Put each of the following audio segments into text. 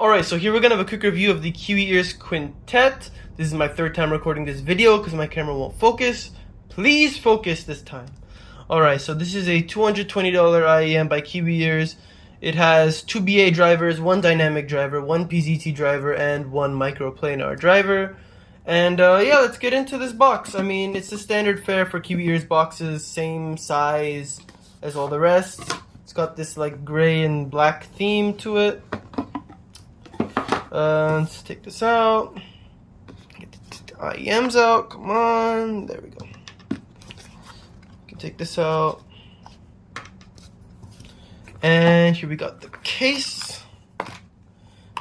Alright, so here we're gonna have a quick review of the Kiwi Ears Quintet. This is my third time recording this video because my camera won't focus. Please focus this time. Alright, so this is a $220 IEM by Kiwi Ears. It has 2 BA drivers, 1 dynamic driver, 1 PZT driver, and 1 microplanar driver. And yeah, let's get into this box. I mean, it's the standard fare for Kiwi Ears boxes, same size as all the rest. It's got this like gray and black theme to it. Let's take this out. Get the IEMs out. Come on. There we go. Can take this out. And here we got the case.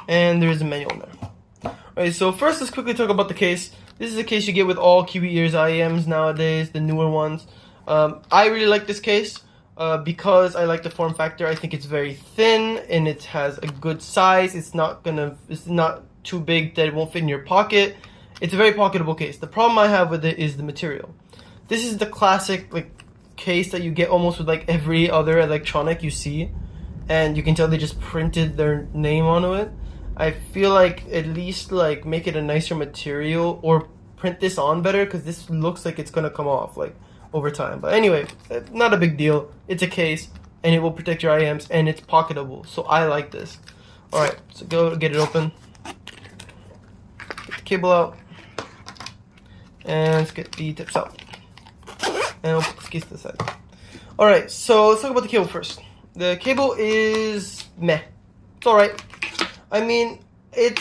And there's a manual in there. Alright, so first let's quickly talk about the case. This is a case you get with all Kiwi Ears IEMs nowadays, the newer ones. I really like this case. Because I like the form factor. I think it's very thin and it has a good size. It's not too big that it won't fit in your pocket. It's a very pocketable case. The problem I have with it is the material. This is the classic like case that you get almost with like every other electronic you see, and you can tell they just printed their name onto it. I feel like at least like make it a nicer material or print this on better, because this looks like it's gonna come off like over time. But anyway, not a big deal. It's a case and it will protect your IEMs and it's pocketable, so I like this. Alright, so go get it open, get the cable out, and let's get the tips out, and we'll put this case to the side. Alright, so let's talk about the cable first. The cable is meh. It's alright. I mean, it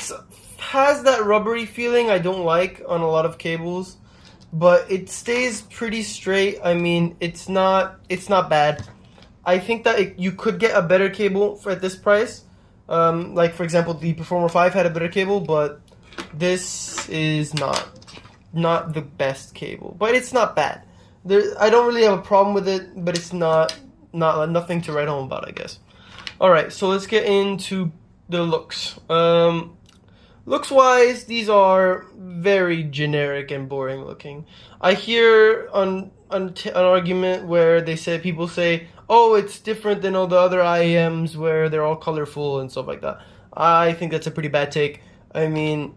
has that rubbery feeling I don't like on a lot of cables, but it stays pretty straight. I mean, it's not bad. I think that you could get a better cable at this price. Like for example, the Performer 5 had a better cable, but this is not the best cable. But it's not bad. I don't really have a problem with it, but it's nothing to write home about, I guess. All right, so let's get into the looks. Looks wise, these are very generic and boring looking. I hear an argument where people say, oh, it's different than all the other IEMs where they're all colorful and stuff like that. I think that's a pretty bad take. I mean,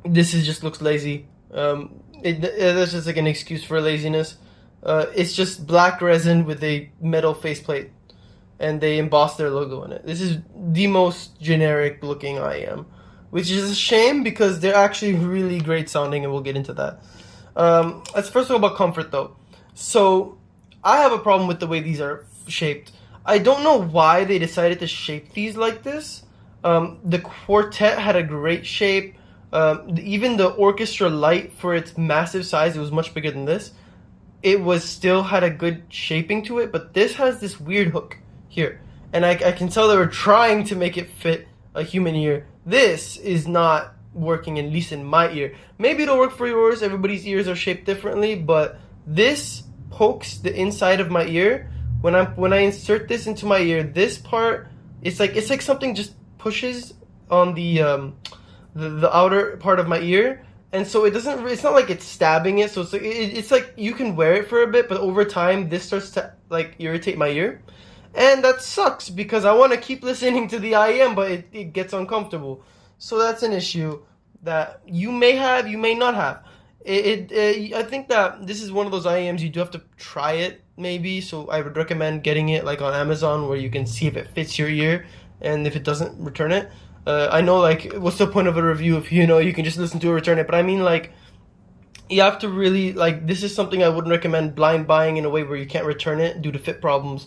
this just looks lazy. That's just like an excuse for laziness. It's just black resin with a metal faceplate, and they emboss their logo in it. This is the most generic looking IEM, which is a shame because they're actually really great sounding, and we'll get into that. Let's first talk about comfort though. So I have a problem with the way these are shaped. I don't know why they decided to shape these like this. The Quartet had a great shape. Even the Orchestra Light, for its massive size, it was much bigger than this. It still had a good shaping to it, but this has this weird hook here. And I can tell they were trying to make it fit a human ear. This is not working, at least in my ear. Maybe it'll work for yours. Everybody's ears are shaped differently, but this pokes the inside of my ear. When I insert this into my ear, this part, it's like something just pushes on the outer part of my ear, and so it's not like it's stabbing it. So it's like you can wear it for a bit, but over time this starts to like irritate my ear. And that sucks because I want to keep listening to the IEM, but it gets uncomfortable. So that's an issue that you may have, you may not have. I think that this is one of those IEMs you do have to try it maybe. So I would recommend getting it like on Amazon, where you can see if it fits your ear, and if it doesn't, return it. I know, like, what's the point of a review if you can just listen to it, return it? But I mean, like, you have to really, like, this is something I wouldn't recommend blind buying in a way where you can't return it due to fit problems.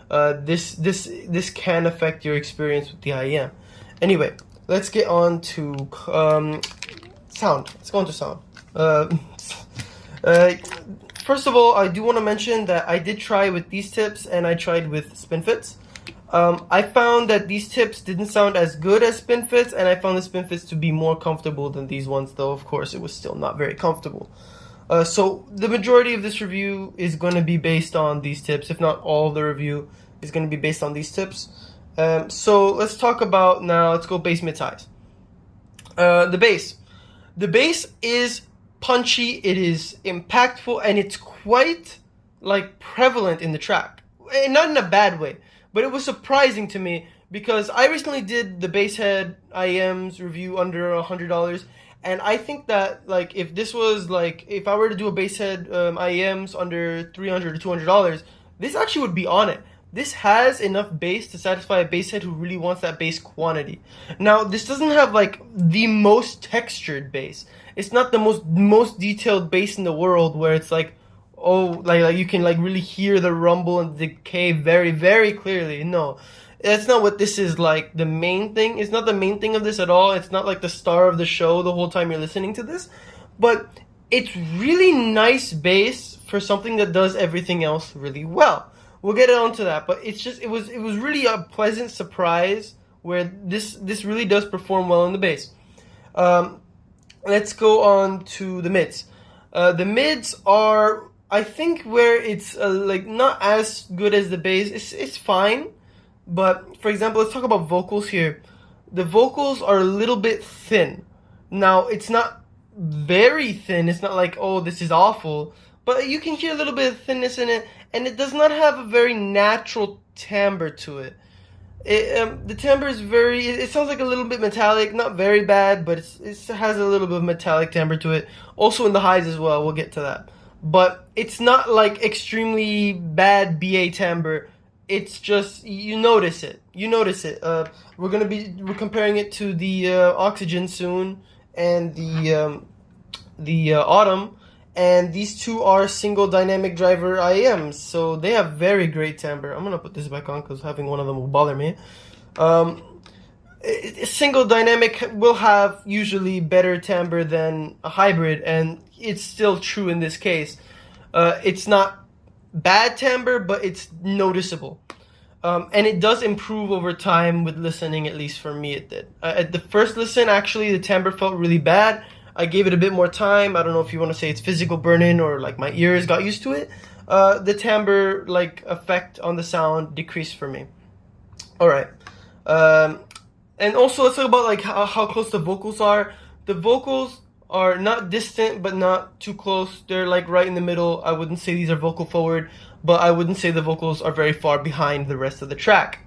This can affect your experience with the IEM. Anyway, let's get on to sound. Let's go on to sound. First of all, I do want to mention that I did try with these tips and I tried with SpinFits. I found that these tips didn't sound as good as SpinFits, and I found the SpinFits to be more comfortable than these ones, though of course it was still not very comfortable. So the majority of this review is going to be based on these tips, if not all the review is going to be based on these tips. So let's talk about now, let's go bass, mid, highs. The bass. The bass is punchy, it is impactful, and it's quite like prevalent in the track. Not in a bad way, but it was surprising to me because I recently did the Basshead IEMs review under $100, and I think that like if I were to do a Basshead IEMs under $300 to $200, this actually would be on it. This has enough bass to satisfy a basshead who really wants that bass quantity. Now, this doesn't have like the most textured bass. It's not the most detailed bass in the world where it's like, oh, like you can like really hear the rumble and decay very, very clearly. No, that's not what this is like. The main thing, it's not the main thing of this at all. It's not like the star of the show the whole time you're listening to this, but it's really nice bass for something that does everything else really well. We'll get onto that, but it was really a pleasant surprise where this really does perform well in the bass. Let's go on to the mids. The mids are, I think, where it's like not as good as the bass. It's fine, but for example, let's talk about vocals here. The vocals are a little bit thin. Now, it's not very thin. It's not like, oh, this is awful, but you can hear a little bit of thinness in it, and it does not have a very natural timbre to it. The timbre is it sounds like a little bit metallic, not very bad, but it has a little bit of metallic timbre to it. Also in the highs as well, we'll get to that. But it's not like extremely bad BA timbre. It's just, you notice it. We're comparing it to the Oxygen soon, and the Autumn. And these two are single dynamic driver IEMs, so they have very great timbre. I'm gonna put this back on because having one of them will bother me. Single dynamic will have usually better timbre than a hybrid, and it's still true in this case. It's not bad timbre, but it's noticeable. And it does improve over time with listening, at least for me it did. At the first listen, actually, the timbre felt really bad. I gave it a bit more time. I don't know if you want to say it's physical burn-in or like my ears got used to it. The timbre like effect on the sound decreased for me. All right. And also let's talk about like how close the vocals are. The vocals are not distant but not too close. They're like right in the middle. I wouldn't say these are vocal forward, but I wouldn't say the vocals are very far behind the rest of the track.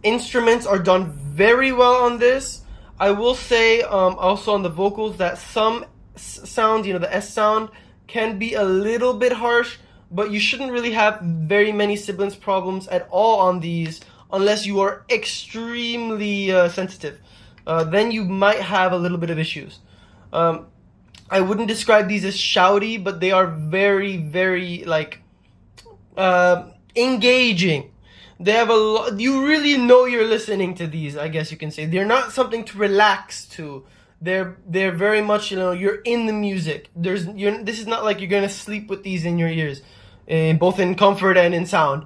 Instruments are done very well on this. I will say also on the vocals that some sounds, the S sound, can be a little bit harsh, but you shouldn't really have very many sibilance problems at all on these unless you are extremely sensitive. Then you might have a little bit of issues. I wouldn't describe these as shouty, but they are very, very like engaging. They have a lot. You really know you're listening to these, I guess you can say. They're not something to relax to. They're very much, you're in the music. This is not like you're gonna sleep with these in your ears, both in comfort and in sound.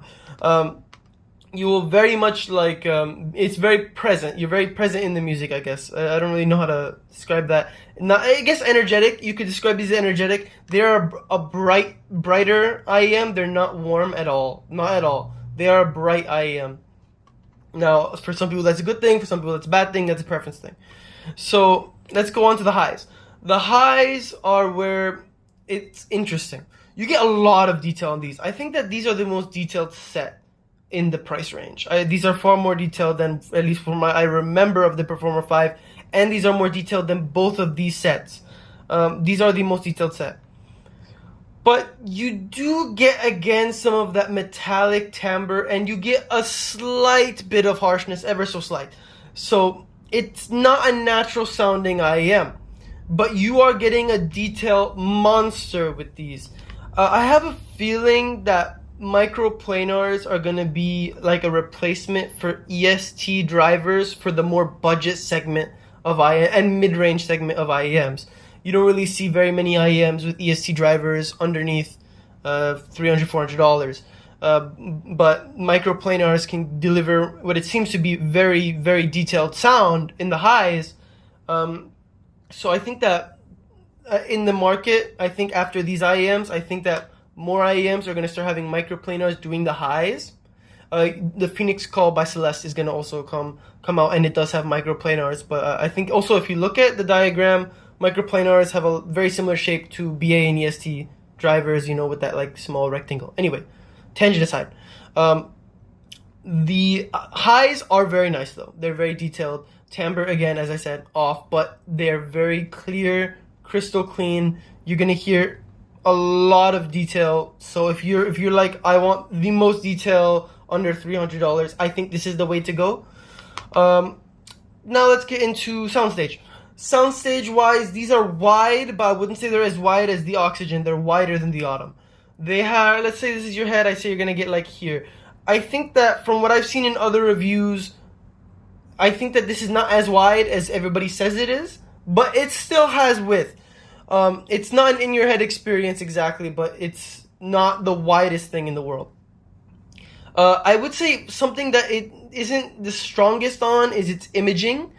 You will very much like, it's very present. You're very present in the music, I guess. I don't really know how to describe that. Now, I guess energetic. You could describe these as energetic. They are a brighter IEM. They're not warm at all. Not at all. They are a bright IEM. Now, for some people that's a good thing. For some people that's a bad thing. That's a preference thing. So let's go on to the highs. The highs are where it's interesting. You get a lot of detail on these. I think that these are the most detailed set in the price range. These are far more detailed than, at least from I remember, of the Performer 5. And these are more detailed than both of these sets. These are the most detailed set. But you do get, again, some of that metallic timbre, and you get a slight bit of harshness, ever so slight. So it's not a natural sounding IEM, but you are getting a detail monster with these. I have a feeling that microplanars are going to be like a replacement for EST drivers for the more budget segment of IEM and mid-range segment of IEMs. You don't really see very many IEMs with EST drivers underneath $300, $400. But microplanars can deliver what it seems to be very, very detailed sound in the highs. So I think that in the market, I think after these IEMs, I think that more IEMs are going to start having microplanars doing the highs. The Phoenix Call by Celeste is going to also come out, and it does have microplanars. But I think also if you look at the diagram, microplanars have a very similar shape to BA and EST drivers, with that like small rectangle. Anyway, tangent aside. The highs are very nice though. They're very detailed. Timbre, again, as I said, off, but they're very clear, crystal clean. You're gonna hear a lot of detail. So if you're like, I want the most detail under $300, I think this is the way to go. Now let's get into Soundstage. Soundstage wise, these are wide, but I wouldn't say they're as wide as the Oxygen. They're wider than the Autumn. They have, let's say this is your head, I say you're gonna get like here. I think that from what I've seen in other reviews, I think that this is not as wide as everybody says it is, but it still has width. It's not an in-your-head experience exactly, but it's not the widest thing in the world. I would say something that it isn't the strongest on is its imaging.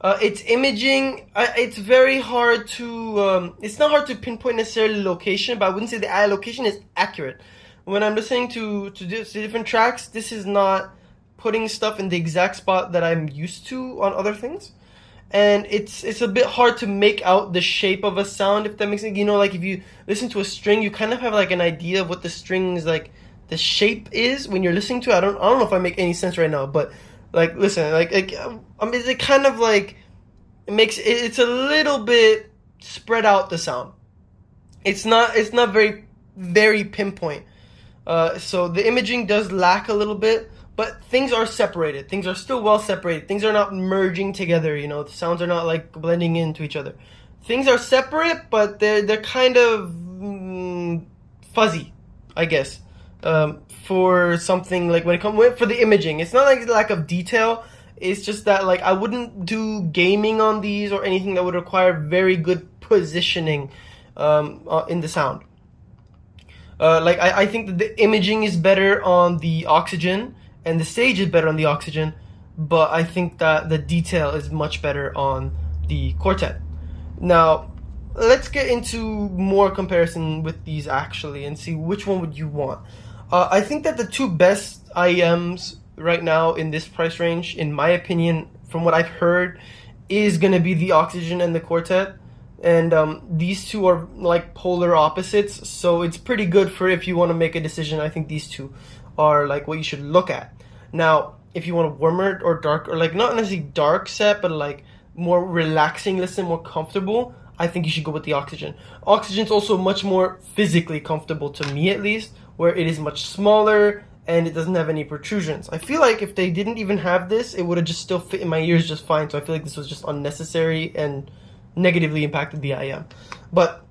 It's very hard to, it's not hard to pinpoint necessarily location, but I wouldn't say the location is accurate. When I'm listening to different tracks, this is not putting stuff in the exact spot that I'm used to on other things. And it's a bit hard to make out the shape of a sound, if that makes sense. You know, like if you listen to a string, you kind of have like an idea of what the string's like, the shape is when you're listening to it. I don't know if I make any sense right now, but like listen, like I mean, it kind of like it's a little bit spread out, the sound. It's not very pinpoint. So the imaging does lack a little bit, but things are separated. Things are still well separated. Things are not merging together, you know. The sounds are not like blending into each other. Things are separate, but they're kind of fuzzy, I guess. For something like when it comes for the imaging, it's not like lack of detail. It's just that like I wouldn't do gaming on these or anything that would require very good positioning in the sound. Like I think that the imaging is better on the Oxygen and the stage is better on the Oxygen, but I think that the detail is much better on the Quartet. Now, let's get into more comparison with these actually and see which one would you want. I think that the two best IEMs right now in this price range, in my opinion, from what I've heard, is going to be the Oxygen and the Quartet. And these two are like polar opposites, so it's pretty good for if you want to make a decision. I think these two are like what you should look at. Now, if you want a warmer or dark, or like not necessarily dark set, but like more relaxing listen, more comfortable, I think you should go with the Oxygen. Oxygen's also much more physically comfortable, to me at least, where it is much smaller and it doesn't have any protrusions. I feel like if they didn't even have this, it would have just still fit in my ears just fine. So I feel like this was just unnecessary and negatively impacted the IEM. But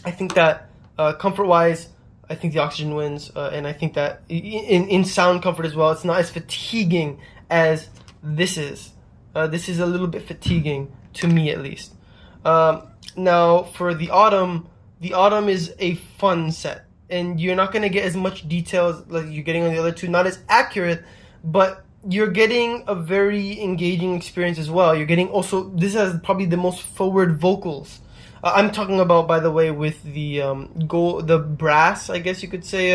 I think that comfort-wise, I think the Oxygen wins, and I think that in sound comfort as well, it's not as fatiguing as this is. This is a little bit fatiguing, to me at least. Now, for the Autumn is a fun set, and you're not going to get as much details like you're getting on the other two, not as accurate, but you're getting a very engaging experience as well. You're getting also, this has probably the most forward vocals. I'm talking about, by the way, with the the brass, I guess you could say,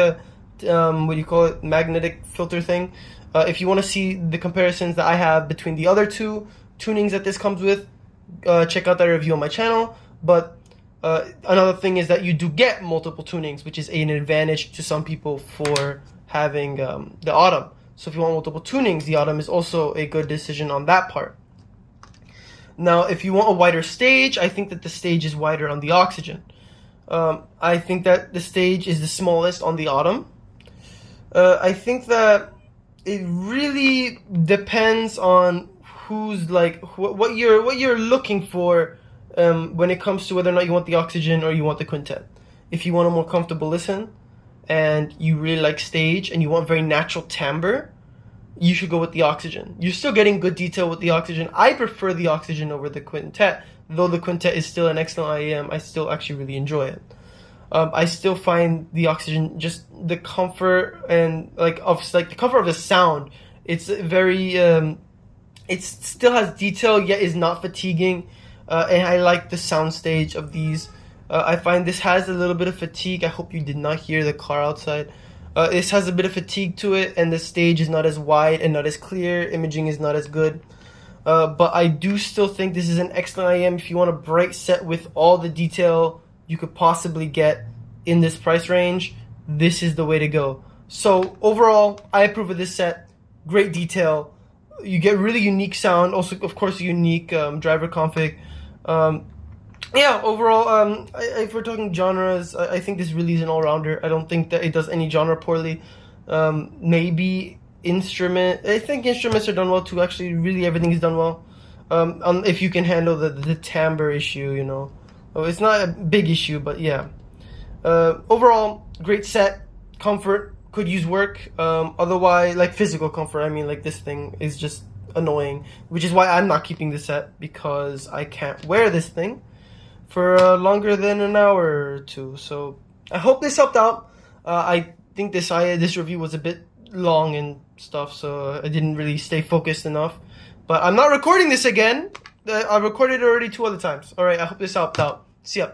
what do you call it, magnetic filter thing. If you want to see the comparisons that I have between the other two tunings that this comes with, check out that review on my channel. But another thing is that you do get multiple tunings, which is an advantage to some people for having the Autumn. So if you want multiple tunings, the Autumn is also a good decision on that part. Now, if you want a wider stage, I think that the stage is wider on the Oxygen. I think that the stage is the smallest on the Autumn. I think that it really depends on who's like what you're looking for when it comes to whether or not you want the Oxygen or you want the Quintet. If you want a more comfortable listen and you really like stage and you want very natural timbre, you should go with the Oxygen. You're still getting good detail with the Oxygen. I prefer the Oxygen over the Quintet, though the Quintet is still an excellent IEM. I still actually really enjoy it. I still find the Oxygen, just the comfort and the comfort of the sound. It's very it still has detail yet is not fatiguing, and I like the soundstage of these. I find this has a little bit of fatigue. I hope you did not hear the car outside. This has a bit of fatigue to it, and the stage is not as wide and not as clear. Imaging is not as good. But I do still think this is an excellent IEM if you want a bright set with all the detail you could possibly get in this price range. This is the way to go. So overall, I approve of this set. great detail. You get really unique sound. Also, of course, unique driver config. Yeah, overall, if we're talking genres, I think this really is an all-rounder. I don't think that it does any genre poorly. Maybe instrument. I think instruments are done well too. Actually, really everything is done well. If you can handle the timbre issue, you know. Oh, it's not a big issue, but yeah. Overall, great set. Comfort, could use work. Otherwise, like physical comfort, I mean, like this thing is just annoying. Which is why I'm not keeping this set, because I can't wear this thing for longer than an hour or two. So I hope this helped out. I think this review was a bit long and stuff, so I didn't really stay focused enough. But I'm not recording this again. I recorded it already 2 other times. Alright, I hope this helped out. See ya.